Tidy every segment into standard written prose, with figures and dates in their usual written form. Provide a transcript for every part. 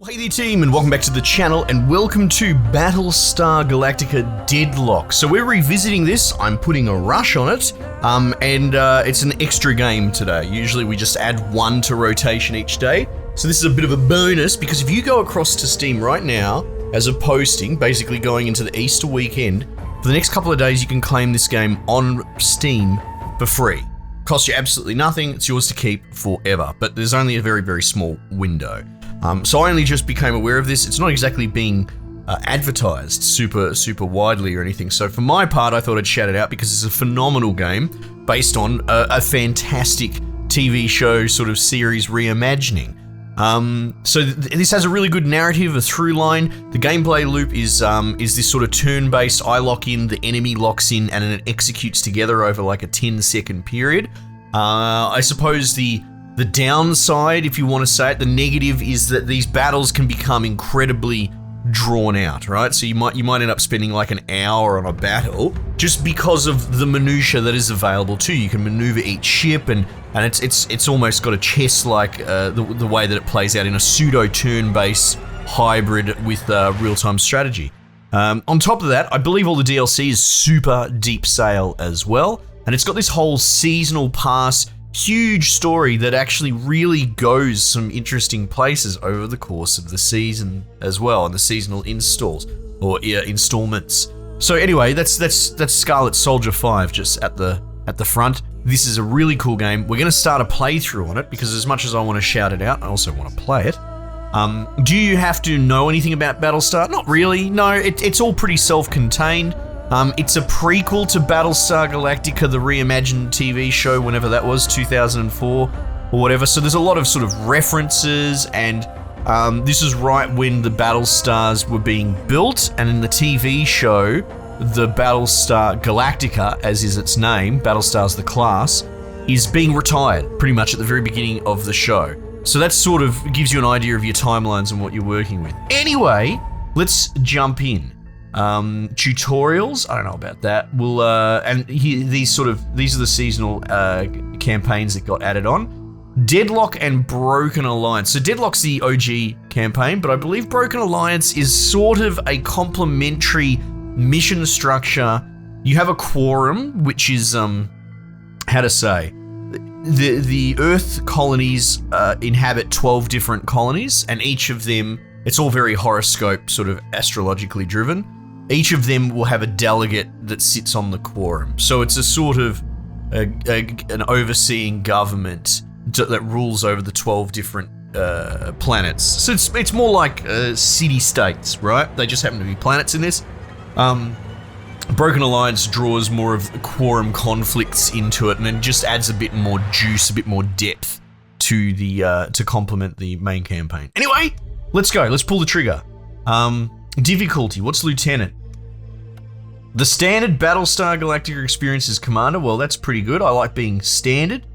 Hey there team, and welcome back to the channel, and welcome to Battlestar Galactica Deadlock. So we're revisiting this. I'm putting a rush on it, and it's an extra game today. Usually we just add one to rotation each day. So this is a bit of a bonus, because if you go across to Steam right now, as a posting, basically going into the Easter weekend, for the next couple of days you can claim this game on Steam for free. Costs you absolutely nothing, it's yours to keep forever, but there's only a very, very small window. So I only just became aware of this. It's not exactly being advertised super widely or anything. So for my part, I thought I'd shout it out because it's a phenomenal game based on a fantastic TV show sort of series reimagining. This has a really good narrative, a through line. The gameplay loop is this sort of turn-based. I lock in, the enemy locks in, and it executes together over like a 10-second period. I suppose the downside, if you want to say it, the negative is that these battles can become incredibly drawn out, right? So you might end up spending like an hour on a battle just because of the minutia that is available to you. You can maneuver each ship, and it's almost got a chess-like the way that it plays out in a pseudo turn-based hybrid with real-time strategy. On top of that, I believe all the DLC is super deep sale as well, and it's got this whole seasonal pass. Huge story that actually really goes some interesting places over the course of the season as well, and the seasonal installs or installments. So anyway, that's Scarlet Soldier 5 just at the front. This is a really cool game. We're going to start a playthrough on it because as much as I want to shout it out, I also want to play it. Do you have to know anything about Battlestar? Not really. No, it's all pretty self-contained. It's a prequel to Battlestar Galactica, the reimagined TV show, whenever that was, 2004 or whatever. So there's a lot of sort of references, and this is right when the Battlestars were being built, and in the TV show, the Battlestar Galactica, as is its name, Battlestar's the class, is being retired pretty much at the very beginning of the show. So that sort of gives you an idea of your timelines and what you're working with. Anyway, let's jump in. Tutorials, I don't know about that. We'll these are the seasonal campaigns that got added on. Deadlock and Broken Alliance. So Deadlock's the OG campaign, but I believe Broken Alliance is sort of a complementary mission structure. You have a quorum, which is how to say, the Earth colonies inhabit 12 different colonies, and each of them, it's all very horoscope, sort of astrologically driven. Each of them will have a delegate that sits on the quorum. So it's a sort of an overseeing government that rules over the 12 different planets. So it's more like city-states, right? They just happen to be planets in this. Broken Alliance draws more of the quorum conflicts into it, and it just adds a bit more juice, a bit more depth to the to complement the main campaign. Anyway, let's go. Let's pull the trigger. Difficulty, what's Lieutenant? The standard Battlestar Galactica experience is Commander. Well, that's pretty good. I like being standard.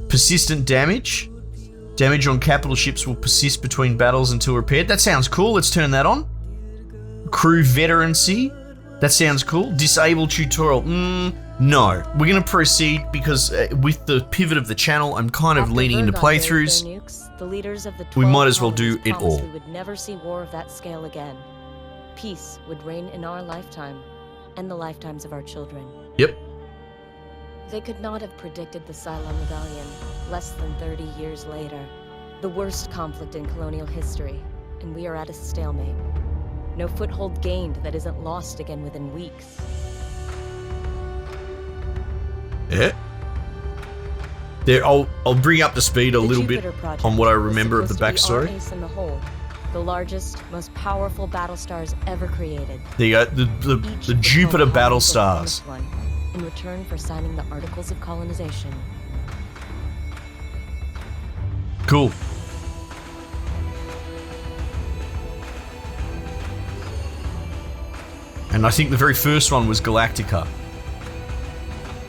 Persistent damage. Damage on capital ships will persist between battles until repaired. That sounds cool. Let's turn that on. Crew veterancy. That sounds cool. Disable tutorial. No. We're going to proceed because with the pivot of the channel, I'm kind of leaning into playthroughs. The leaders of the We might as well do it all. We would never see war of that scale again. Peace would reign in our lifetime and the lifetimes of our children. Yep. They could not have predicted the Cylon Rebellion less than 30 years later. The worst conflict in colonial history, and we are at a stalemate. No foothold gained that isn't lost again within weeks. Yeah. There, I'll bring up the speed a little bit on what I remember of the backstory. The largest, most powerful Battlestars ever created. There you go, the Jupiter Battlestars. In return for signing the Articles of Colonization. Cool. And I think the very first one was Galactica,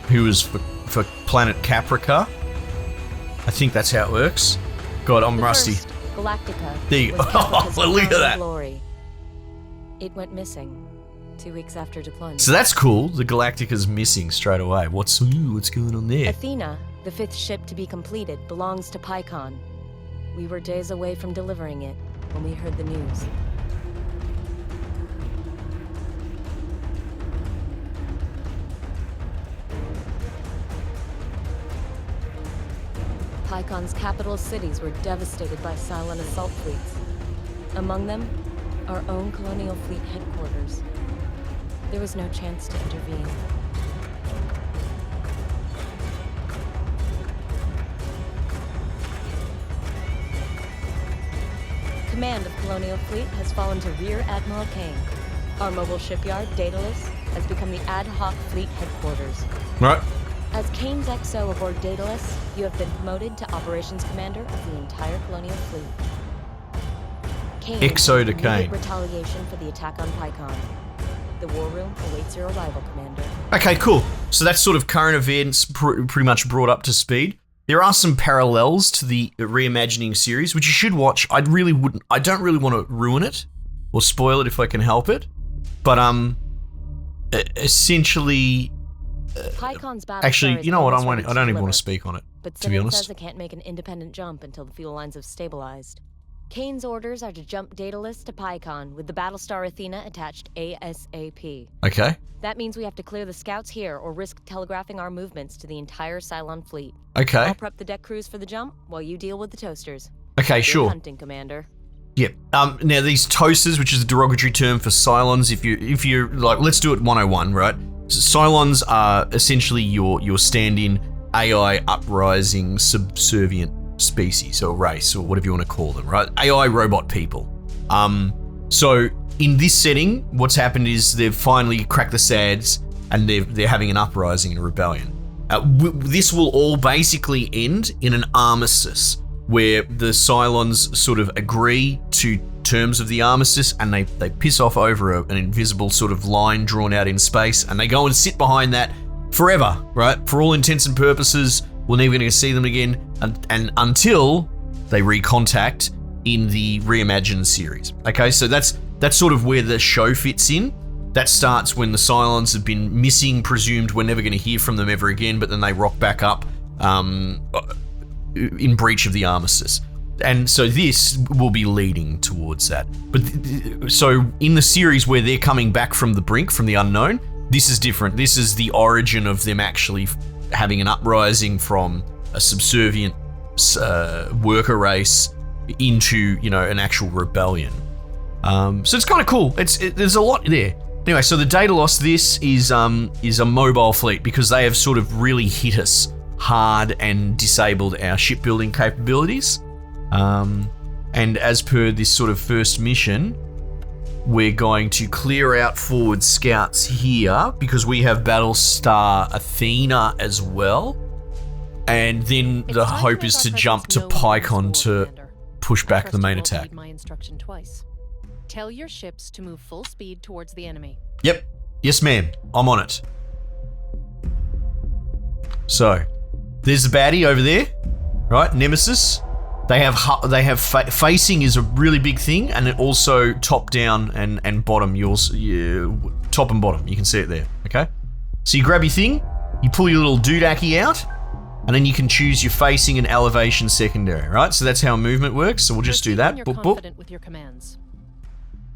who was for planet Caprica. I think that's how it works. God, I'm rusty. Galactica. There you go. Oh, look at that. Glory. It went missing 2 weeks after deployment. So that's cool. The Galactica's missing straight away. What's going on there? Athena, the 5th ship to be completed, belongs to PyCon. We were days away from delivering it, when we heard the news. Pycon's capital cities were devastated by Cylon assault fleets. Among them, our own Colonial Fleet headquarters. There was no chance to intervene. Command of Colonial Fleet has fallen to Rear Admiral Kane. Our mobile shipyard, Daedalus, has become the ad hoc fleet headquarters. Right. As Kane's XO aboard Daedalus, you have been promoted to Operations Commander of the entire Colonial Fleet. Kane XO to immediate Kane. retaliation for the attack on Pycon. The war room awaits your arrival, Commander. Okay, cool. So that's sort of current events pretty much brought up to speed. There are some parallels to the Reimagining series, which you should watch. I don't really want to ruin it or spoil it if I can help it. But essentially, Pycon's Battlestar actually, is you know what? almost I ready don't even deliver, want to speak on it, but to be Simmons honest. says it can't make an independent jump until the fuel lines have stabilized. Kane's orders are to jump Daedalus to Pycon with the Battlestar Athena attached ASAP. Okay. That means we have to clear the scouts here or risk telegraphing our movements to the entire Cylon fleet. Okay. I'll prep the deck crews for the jump while you deal with the toasters. Okay, Good sure. hunting, Commander. Yep. Now these toasters, which is a derogatory term for Cylons, if you're like, let's do it 101, right? So Cylons are essentially your stand-in AI uprising subservient species or race or whatever you want to call them, right? AI robot people. So in this setting, what's happened is they've finally cracked the SADs and they're having an uprising and a rebellion. This will all basically end in an armistice where the Cylons sort of agree to terms of the armistice and they piss off over an invisible sort of line drawn out in space and they go and sit behind that forever, right? For all intents and purposes, we're never going to see them again and until they recontact in the Reimagined series. Okay, so that's sort of where the show fits in. That starts when the Cylons have been missing, presumed we're never going to hear from them ever again, but then they rock back up in breach of the armistice. And so this will be leading towards that. But so in the series where they're coming back from the brink, from the unknown, this is different. This is the origin of them actually having an uprising from a subservient worker race into, an actual rebellion. So it's kind of cool. There's a lot there. Anyway, so the Daedalus, this is a mobile fleet because they have sort of really hit us hard and disabled our shipbuilding capabilities. And as per this sort of first mission, we're going to clear out forward scouts here because we have Battlestar Athena as well. And then the hope is to jump to Pycon to push back the main attack. My instruction twice. Tell your ships to move full speed towards the enemy. Yep. Yes, ma'am. I'm on it. So, there's the baddie over there, right? Nemesis. They have facing is a really big thing, and it also top down and bottom. Top and bottom. You can see it there. Okay. So you grab your thing, you pull your little doodacky out, and then you can choose your facing and elevation secondary. Right. So that's how movement works. So we'll just do that. You're Boop boop. confident with your commands.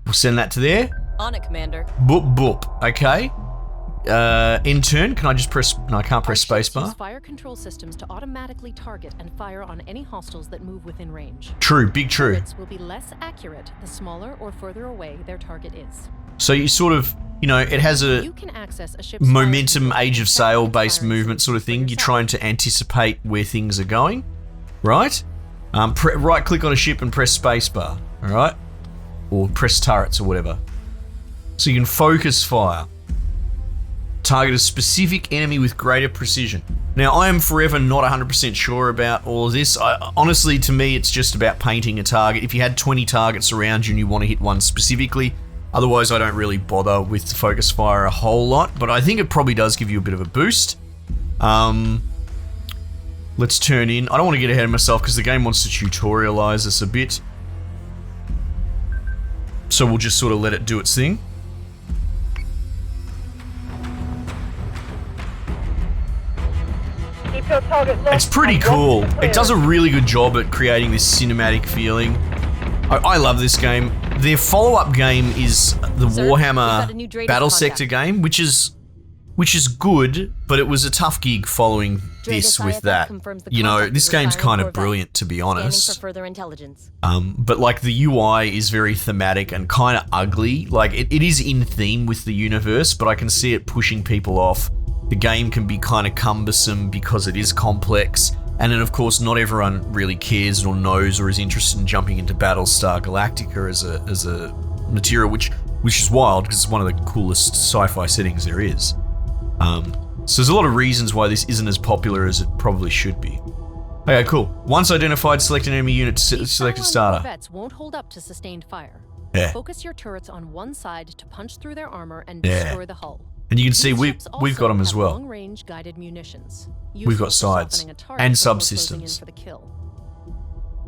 We'll send that to there. On it, Commander. Boop boop. Okay. In turn, can I just press? No, I can't press spacebar. Use fire control systems to automatically target and fire on any hostiles that move within range. True, big true. Turrets will be less accurate the smaller or further away their target is. So you sort of, it has a You can access a ship's momentum, fire age of control sail and based fire movement sort of for thing. You're yourself. trying to anticipate where things are going, right? Right click on a ship and press spacebar, all right? Or press turrets or whatever. So you can focus fire. Target a specific enemy with greater precision. Now, I am forever not 100% sure about all of this. Honestly, to me, it's just about painting a target. If you had 20 targets around you and you want to hit one specifically, otherwise I don't really bother with the focus fire a whole lot, but I think it probably does give you a bit of a boost. Let's turn in. I don't want to get ahead of myself because the game wants to tutorialize us a bit. So we'll just sort of let it do its thing. It's It's pretty cool. It does a really good job at creating this cinematic feeling. I love this game. Their follow-up game is the Sir, we've got a Warhammer new Dratus Battle contact. Sector game, which is good, but it was a tough gig following this Dratus with IFF that. confirms the You know, contact this is a game's silent kind of Corvette, brilliant, to be scanning honest. for further intelligence. But like the UI is very thematic and kind of ugly. Like it is in theme with the universe, but I can see it pushing people off. The game can be kind of cumbersome because it is complex. And then of course not everyone really cares or knows or is interested in jumping into Battlestar Galactica as a material, which is wild because it's one of the coolest sci-fi settings there is. So there's a lot of reasons why this isn't as popular as it probably should be. Okay, cool. Once identified, select an enemy unit to select a Cylon starter. Corvettes won't hold up to sustained fire. Yeah. Focus your turrets on one side to punch through their armor and Yeah. destroy the hull. And you can see These we've ships got them also as have well. long-range guided munitions. We've got useful for sides softening a target and before closing in subsystems. for the kill.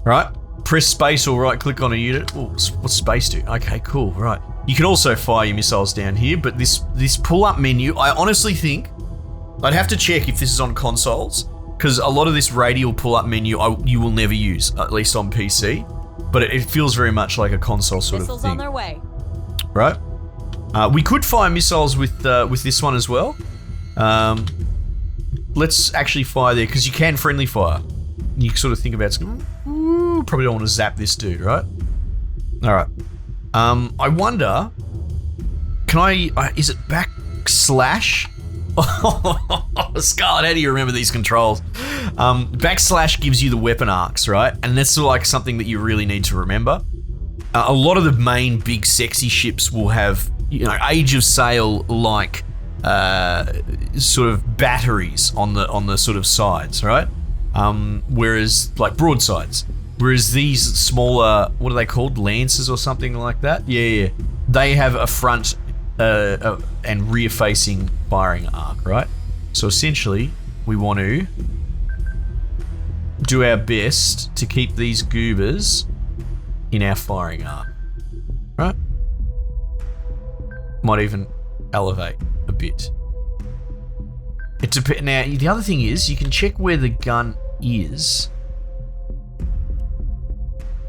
Right? Press space or right click on a unit. Oh, what's space do? Okay, cool. Right. You can also fire your missiles down here, but this pull-up menu, I honestly think I'd have to check if this is on consoles, because a lot of this radial pull-up menu you will never use, at least on PC. But it feels very much like a console sort Missiles of thing. on their way. Right? We could fire missiles with this one as well. Let's actually fire there, because you can friendly fire. You sort of think about, ooh, probably don't want to zap this dude, right? All right. I wonder, can I? Is it backslash? Scarlet, how do you remember these controls? Backslash gives you the weapon arcs, right? And that's like something that you really need to remember. A lot of the main big sexy ships will have, Age of Sail like sort of batteries on the sort of sides, right? Whereas like broadsides. Whereas these smaller, what are they called? Lances or something like that? Yeah. They have a front and rear facing firing arc, right? So essentially, we want to do our best to keep these goobers in our firing arc, right? Might even elevate a bit. It depends. Now, the other thing is, you can check where the gun is.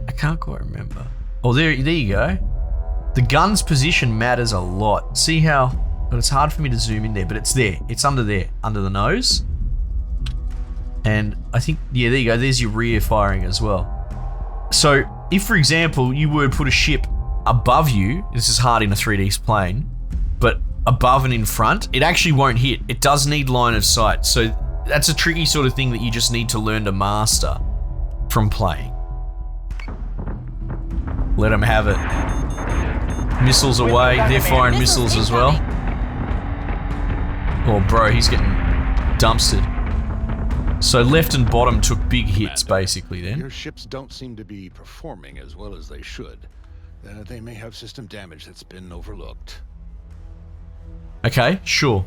I can't quite remember. Oh, there you go. The gun's position matters a lot. See how, but it's hard for me to zoom in there, but it's there. It's under there, under the nose. And I think, yeah, there you go. There's your rear firing as well. So if, for example, you were to put a ship above you, this is hard in a 3D plane, but above and in front, it actually won't hit. It does need line of sight. So that's a tricky sort of thing that you just need to learn to master from playing. Let them have it. Missiles away. They're firing missiles as well. Oh, bro, he's getting dumpstered. So left and bottom took big hits, basically, then. Your ships don't seem to be performing as well as they should. They may have system damage that's been overlooked. Okay, sure.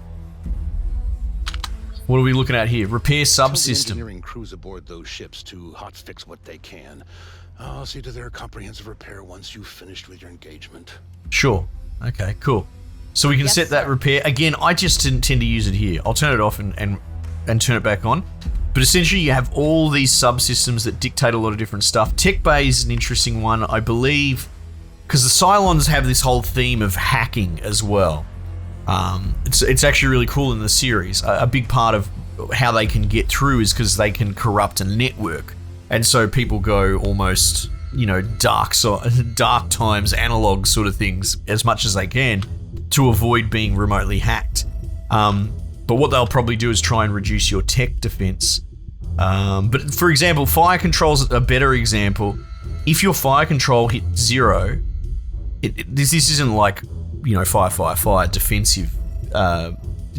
What are we looking at here? Repair Tell the subsystem. engineering crews aboard those ships to hotfix what they can. I'll see to their comprehensive repair once you've finished with your engagement. Sure. Okay, cool. So we can Yes, set that sir. repair. Again, I just tend to use it here. I'll turn it off and turn it back on. But essentially you have all these subsystems that dictate a lot of different stuff. Tech Bay is an interesting one, I believe, because the Cylons have this whole theme of hacking as well. It's actually really cool in the series. A big part of how they can get through is because they can corrupt a network. And so people go almost, dark times, analog sort of things as much as they can to avoid being remotely hacked. But what they'll probably do is try and reduce your tech defense. But for example, fire control's a better example. If your fire control hit 0, this isn't like, fire, defensive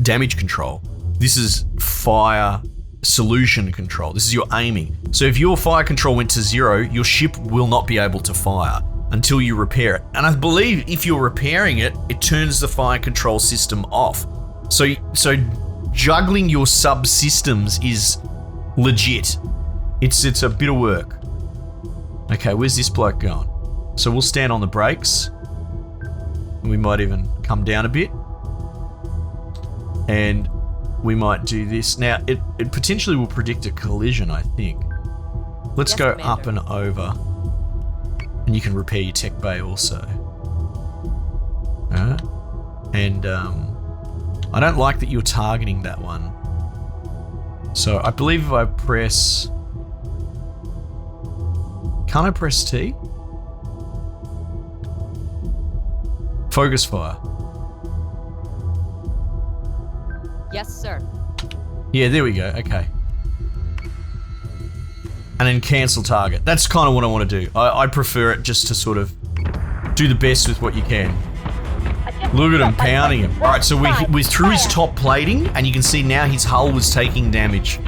damage control. This is fire solution control. This is your aiming. So if your fire control went to 0, your ship will not be able to fire until you repair it. And I believe if you're repairing it, it turns the fire control system off. So juggling your subsystems is legit. It's a bit of work. Okay, where's this bloke going? So we'll stand on the brakes. We might even come down a bit. And we might do this. Now, it potentially will predict a collision, I think. Let's Yes, go Commander. up and over. And And you can repair your tech bay also. Alright. And I don't like that you're targeting that one. So I believe if I press... Can't I press T? Focus fire. Yes, sir. Yeah, there we go. Okay. And then cancel target. That's kind of what I want to do. I prefer it just to sort of do the best with what you can. Look at him pounding him. Alright, so we're through his top plating, and you can see now his hull was taking damage.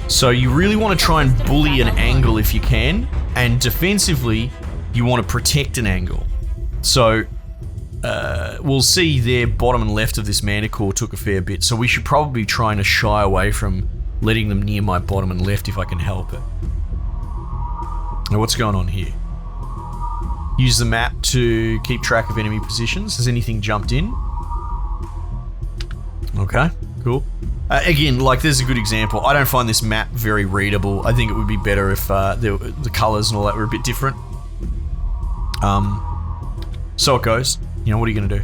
So you really want to try and bully an angle if you can, and defensively, you want to protect an angle. So, we'll see there, bottom and left of this Manticore took a fair bit, so we should probably be trying to shy away from letting them near my bottom and left if I can help it. Now what's going on here? Use the map to keep track of enemy positions. Has anything jumped in? Okay, cool. Again, like there's a good example. I don't find this map very readable. I think it would be better if the colors and all that were a bit different. So it goes. You know, what are you gonna do?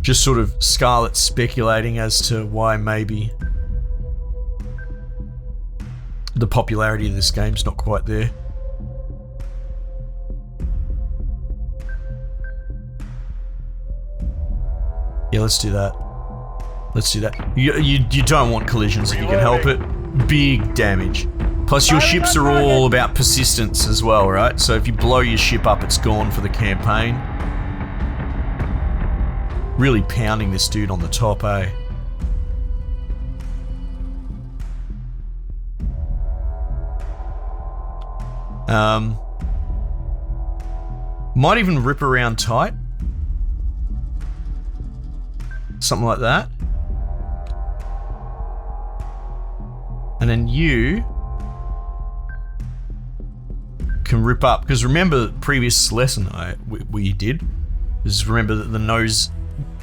Just sort of Scarlet speculating as to why maybe the popularity of this game's not quite there. Yeah, let's do that. Let's do that. You don't want collisions if you can help it. Big damage. Plus your ships are all about persistence as well, right? So if you blow your ship up, it's gone for the campaign. Really pounding this dude on the top, eh? Might even rip around tight. Something like that. And then you can rip up, because remember the previous lesson we did is remember that the nose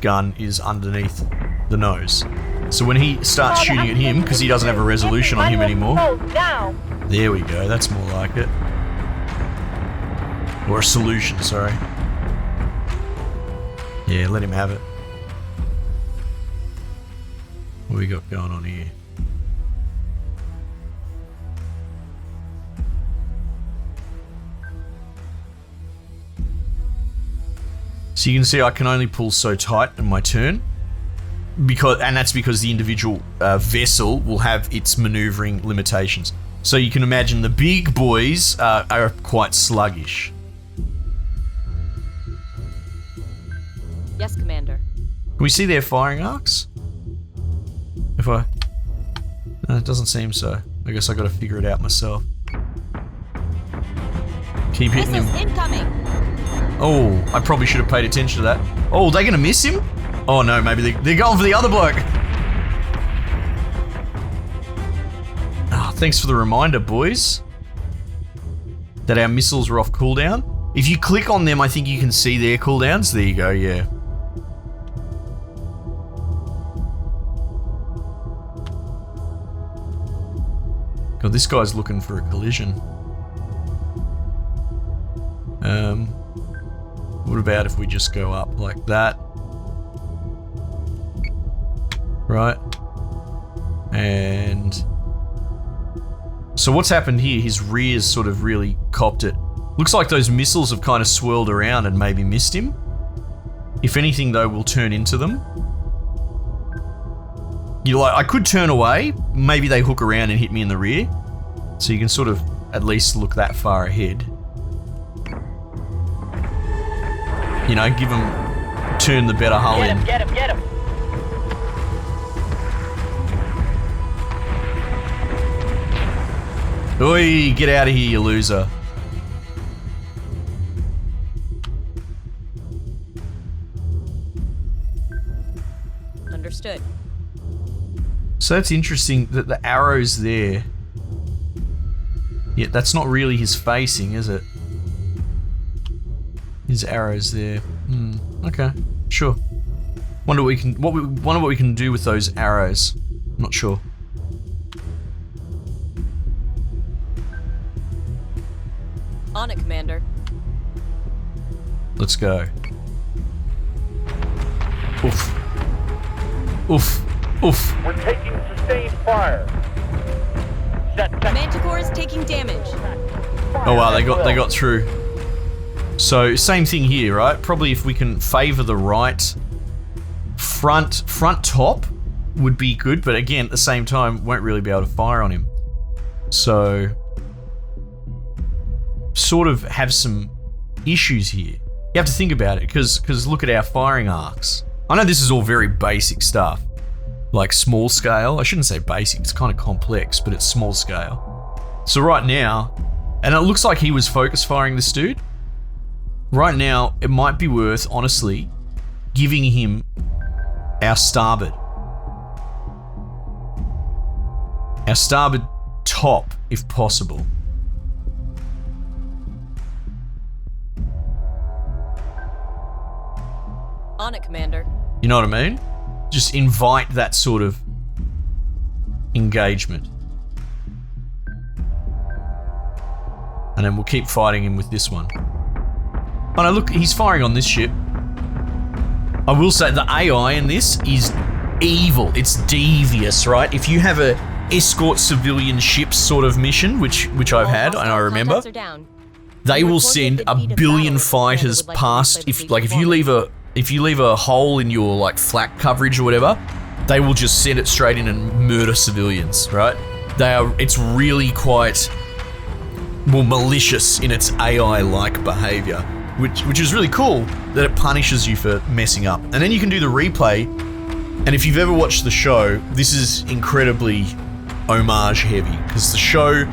gun is underneath the nose. So when he starts shooting at him, because he doesn't have a resolution on him anymore. There we go, that's more like it. Or a solution, sorry. Yeah, let him have it. What we got going on here? So you can see I can only pull so tight in my turn, and that's because the individual vessel will have its maneuvering limitations. So you can imagine the big boys are quite sluggish. Yes, Commander. Can we see their firing arcs? If I... No, it doesn't seem so. I guess I gotta figure it out myself. Keep hitting him. Incoming. Oh, I probably should have paid attention to that. Oh, they're gonna miss him? Oh no, maybe they're going for the other bloke. Ah, thanks for the reminder, boys. That our missiles are off cooldown. If you click on them, I think you can see their cooldowns. There you go, yeah. God, this guy's looking for a collision. What about if we just go up like that? Right. And... So what's happened here? His rear's sort of really copped it. Looks like those missiles have kind of swirled around and maybe missed him. If anything, though, we'll turn into them. You like, I could turn away. Maybe they hook around and hit me in the rear. So you can sort of at least look that far ahead. You know, give them, turn the better hull in. Get him. Oi, get out of here, you loser. Understood. So that's interesting that the arrow's there. Yeah, that's not really his facing, is it? His arrow's there. Okay, sure. Wonder what we can do with those arrows. I'm not sure. it, Commander. Let's go. Oof. Oof. Oof. We're taking sustained fire. Manticore is taking damage. Oh wow, they got through. So same thing here, right? Probably if we can favor the right front top would be good, but again at the same time won't really be able to fire on him. So sort of have some issues here. You have to think about it because look at our firing arcs. I know this is all very basic stuff, like small scale. I shouldn't say basic, it's kind of complex, but it's small scale. So right now, and it looks like he was focus firing this dude. Right now, it might be worth, honestly, giving him our starboard. Our starboard top, if possible. On it, Commander. You know what I mean? Just invite that sort of engagement. And then we'll keep fighting him with this one. Oh no, look, he's firing on this ship. I will say the AI in this is evil. It's devious, right? If you have a escort civilian ships sort of mission, which I've had and I remember, they will send a billion fighters past. If you leave a hole in your like flak coverage or whatever, they will just send it straight in and murder civilians, right? It's really quite malicious in its AI-like behavior, which is really cool that it punishes you for messing up. And then you can do the replay, and if you've ever watched the show, this is incredibly homage heavy, because the show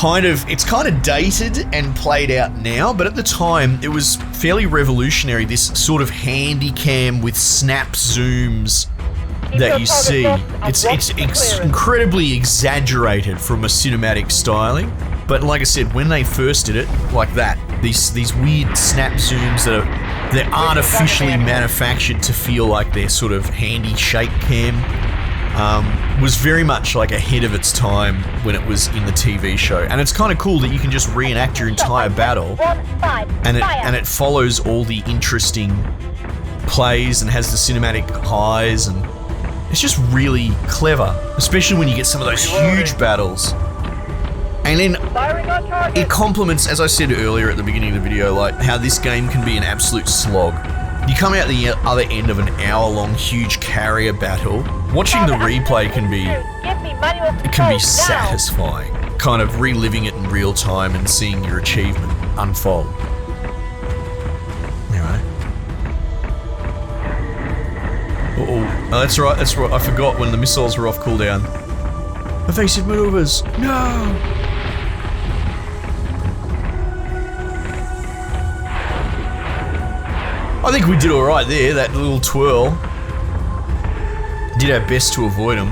it's kind of dated and played out now, but at the time it was fairly revolutionary, this sort of handy cam with snap zooms that you see. It's incredibly exaggerated from a cinematic styling, but like I said, when they first did it like that, these weird snap zooms they're artificially manufactured to feel like they're sort of handy shake cam, was very much like ahead of its time when it was in the TV show. And it's kind of cool that you can just reenact your entire battle, and it follows all the interesting plays and has the cinematic highs, and it's just really clever, especially when you get some of those huge battles. And then it complements, as I said earlier at the beginning of the video, like how this game can be an absolute slog. You come out the other end of an hour-long huge carrier battle, watching the replay can be satisfying, kind of reliving it in real time and seeing your achievement unfold. Anyway. Oh, that's right, I forgot when the missiles were off cooldown. Evasive maneuvers, no! I think we did alright there, that little twirl. Did our best to avoid them.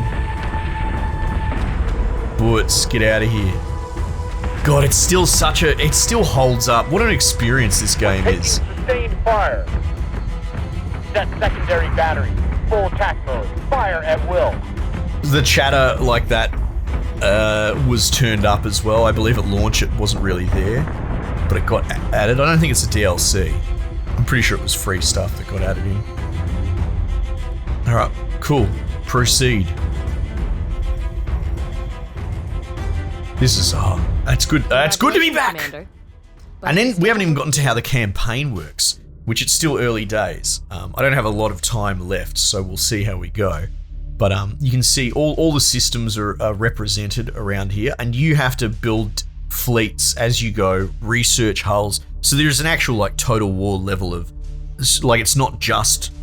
Bullets, get out of here. God, it still holds up. What an experience this game is. Sustained fire. Set secondary battery. Full attack mode. Fire at will. The chatter like that was turned up as well. I believe at launch it wasn't really there, but it got added. I don't think it's a DLC. I'm pretty sure it was free stuff that got added in. Alright, cool. Proceed. This is, that's good. It's good to be back! Commander. And then we haven't even gotten to how the campaign works, which it's still early days. I don't have a lot of time left, so we'll see how we go. But you can see all the systems are represented around here, and you have to build fleets as you go, research hulls. So there's an actual like total war level of, like, it's not just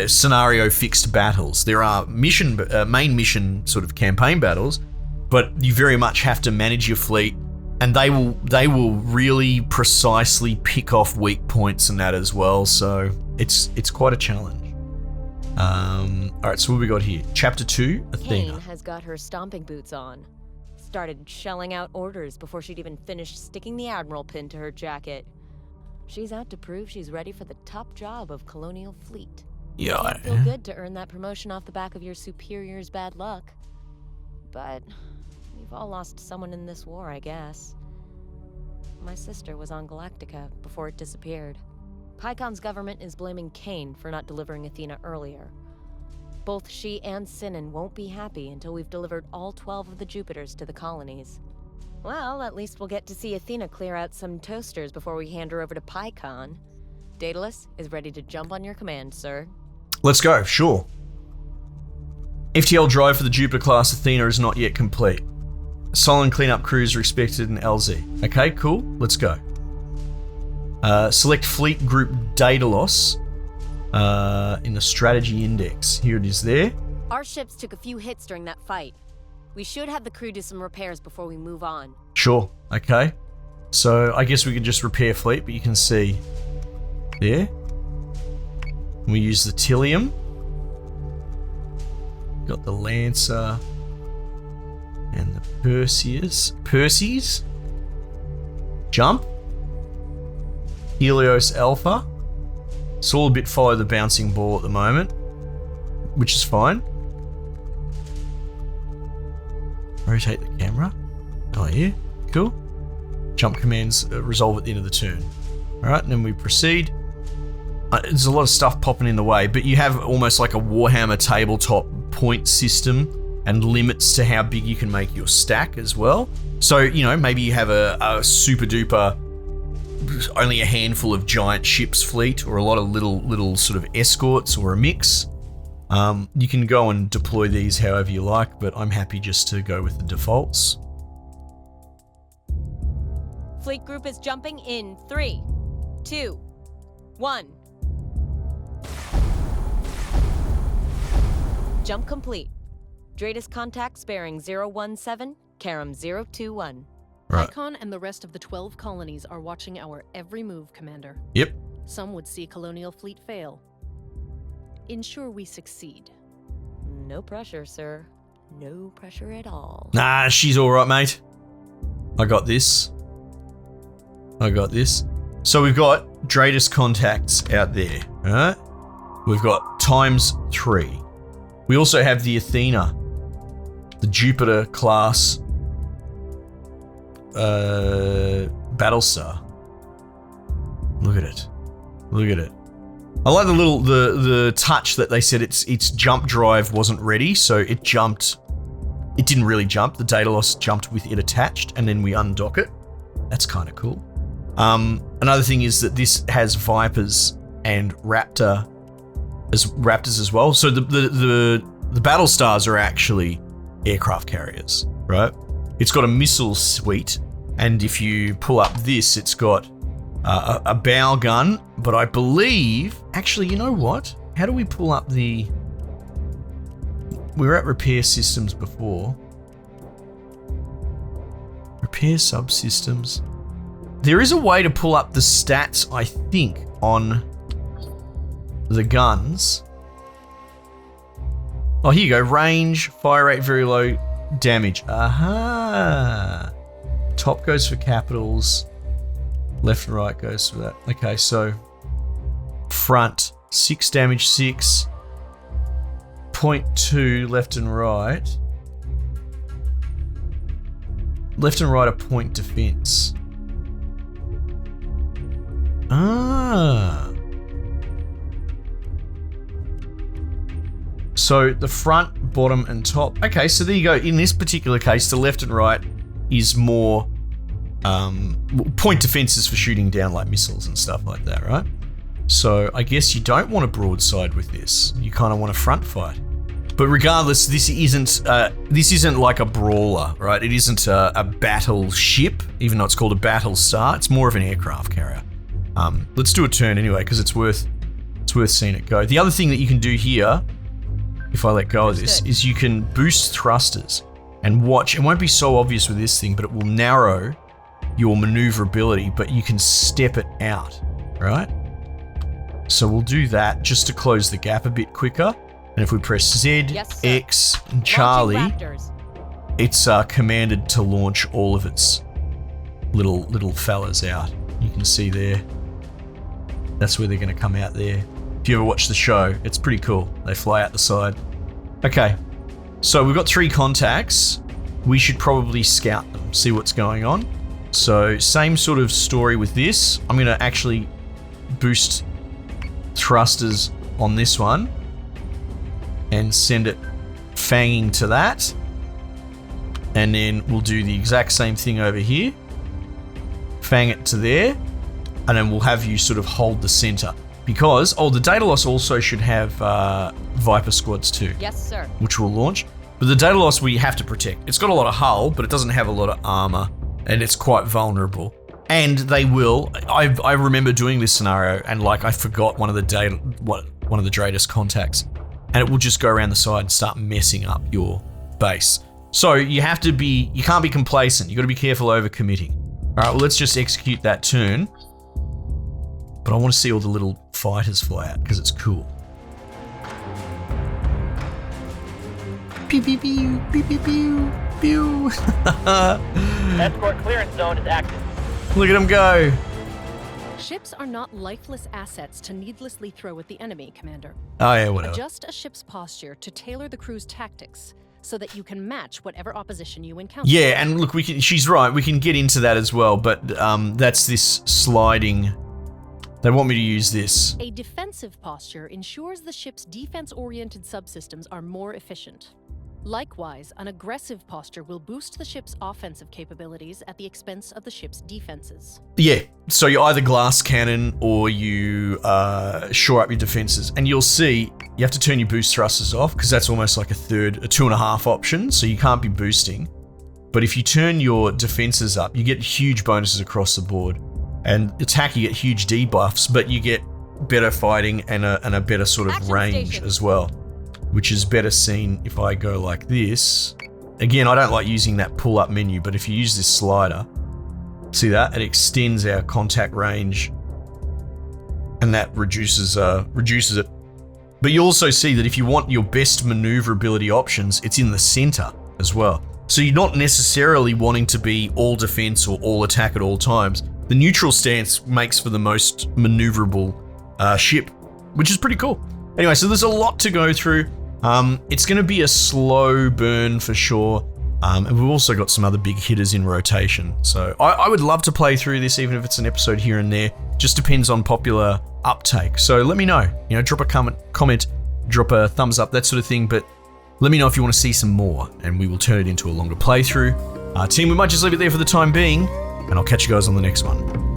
scenario fixed battles. There are main mission sort of campaign battles, but you very much have to manage your fleet, and they will really precisely pick off weak points and that as well. So it's quite a challenge. All right, so what we got here? Chapter 2, Athena. Kane has got her stomping boots on. Started shelling out orders before she'd even finished sticking the Admiral pin to her jacket. She's out to prove she's ready for the top job of Colonial Fleet. Yeah. Can't feel good to earn that promotion off the back of your superior's bad luck. But we've all lost someone in this war, I guess. My sister was on Galactica before it disappeared. Pycon's government is blaming Kane for not delivering Athena earlier. Both she and Sinan won't be happy until we've delivered all 12 of the Jupiters to the colonies. Well, at least we'll get to see Athena clear out some toasters before we hand her over to Pycon. Daedalus is ready to jump on your command, sir. Let's go, sure. FTL drive for the Jupiter-class Athena is not yet complete. Cylon cleanup crews are expected in LZ. Okay, cool, let's go. Select fleet group Daedalus in the strategy index. Here it is there. Our ships took a few hits during that fight. We should have the crew do some repairs before we move on. Sure, okay. So I guess we could just repair fleet, but you can see there. We use the Tilium. Got the Lancer and the Perseus. Jump. Helios Alpha. It's all a bit follow the bouncing ball at the moment, which is fine. Rotate the camera. Oh yeah, cool. Jump commands resolve at the end of the turn. Alright, and then we proceed. There's a lot of stuff popping in the way, but you have almost like a Warhammer tabletop point system and limits to how big you can make your stack as well. So, you know, maybe you have a super duper, only a handful of giant ships fleet or a lot of little sort of escorts or a mix. You can go and deploy these however you like, but I'm happy just to go with the defaults. Fleet group is jumping in 3, 2, 1. Jump complete. Dratus contacts bearing 017, Karam 021. Right. Pycon and the rest of the 12 colonies are watching our every move, Commander. Yep. Some would see Colonial Fleet fail. Ensure we succeed. No pressure, sir. No pressure at all. Nah, she's alright, mate. I got this. So we've got Dratus contacts out there, alright? We've got ×3. We also have the Athena, the Jupiter class Battlestar. Look at it. I like the touch that they said its jump drive wasn't ready, so it jumped. It didn't really jump. The Daedalus jumped with it attached, and then we undock it. That's kind of cool. Another thing is that this has Vipers and Raptors as well. So the Battlestars are actually aircraft carriers, right? It's got a missile suite, and if you pull up this, it's got a bow gun, but I believe, actually, you know what? How do we pull up the... We were at repair systems before. Repair subsystems. There is a way to pull up the stats, I think, on the guns. Oh, here you go. Range, fire rate, very low, damage. Aha! Top goes for capitals. Left and right goes for that. Okay, so front, 6 damage, 6. 0.2 left and right. Left and right are point defense. Ah. So the front, bottom, and top. Okay, so there you go. In this particular case, the left and right is more point defenses for shooting down like missiles and stuff like that, right? So I guess you don't want a broadside with this. You kind of want a front fight. But regardless, this isn't like a brawler, right? It isn't a battleship, even though it's called a Battlestar. It's more of an aircraft carrier. Let's do a turn anyway, because it's worth seeing it go. The other thing that you can do here, if I let go of this, is you can boost thrusters and watch. It won't be so obvious with this thing, but it will narrow your maneuverability, but you can step it out, right? So we'll do that just to close the gap a bit quicker. And if we press Z, Yes, X, and Charlie, Raptors. it's commanded to launch all of its little fellas out. You can see there. That's where they're going to come out there. If you ever watch the show, it's pretty cool. They fly out the side. Okay, so we've got 3 contacts. We should probably scout them, see what's going on. So same sort of story with this. I'm going to actually boost thrusters on this one and send it fanging to that. And then we'll do the exact same thing over here. Fang it to there. And then we'll have you sort of hold the center. Because, the Daedalus also should have Viper squads too. Yes, sir. Which we'll launch. But the Daedalus we have to protect. It's got a lot of hull, but it doesn't have a lot of armor. And it's quite vulnerable. And they will. I remember doing this scenario, and like I forgot one of the Dratus contacts, and it will just go around the side and start messing up your base. So you can't be complacent. You got to be careful over committing. All right, well let's just execute that turn. But I want to see all the little fighters fly out because it's cool. Pew pew pew pew pew pew pew. Escort clearance zone is active. Look at them go. Ships are not lifeless assets to needlessly throw at the enemy, Commander. Oh yeah, whatever. Adjust a ship's posture to tailor the crew's tactics so that you can match whatever opposition you encounter. Yeah, and look, she's right. We can get into that as well, but that's this sliding. They want me to use this. A defensive posture ensures the ship's defense-oriented subsystems are more efficient. Likewise, an aggressive posture will boost the ship's offensive capabilities at the expense of the ship's defenses. Yeah, so you either glass cannon or you shore up your defenses. And you'll see you have to turn your boost thrusters off because that's almost like a 2.5 option, so you can't be boosting. But if you turn your defenses up, you get huge bonuses across the board. And attack, you get huge debuffs, but you get better fighting and a better sort of Action range station. as well, which is better seen if I go like this. Again, I don't like using that pull-up menu, but if you use this slider, see that? It extends our contact range, and that reduces it. But you also see that if you want your best maneuverability options, it's in the center as well. So you're not necessarily wanting to be all defense or all attack at all times. The neutral stance makes for the most maneuverable ship, which is pretty cool. Anyway, so there's a lot to go through. It's going to be a slow burn for sure. And we've also got some other big hitters in rotation. So I would love to play through this, even if it's an episode here and there. Just depends on popular uptake. So let me know. Drop a comment, drop a thumbs up, that sort of thing. But let me know if you want to see some more, and we will turn it into a longer playthrough. Team, we might just leave it there for the time being, and I'll catch you guys on the next one.